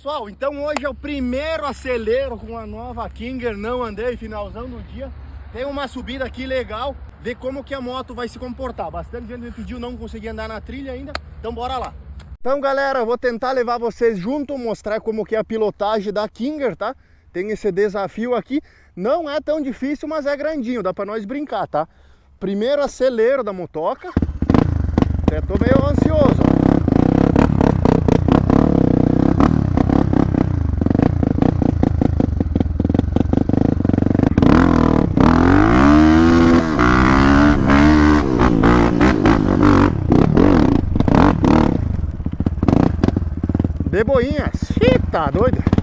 pessoal, então hoje é o primeiro acelero com a nova Kinger, não andei, finalzão do dia. Tem uma subida aqui legal, ver como que a moto vai se comportar. Bastante gente me pediu, não consegui andar na trilha ainda, então bora lá. Então galera, eu vou tentar levar vocês junto, mostrar como que é a pilotagem da Kinger, tá? Tem esse desafio aqui, não é tão difícil, mas é grandinho, dá pra nós brincar, tá? Primeiro acelero da motoca, até tô meio ansioso. De boinhas, tá doido?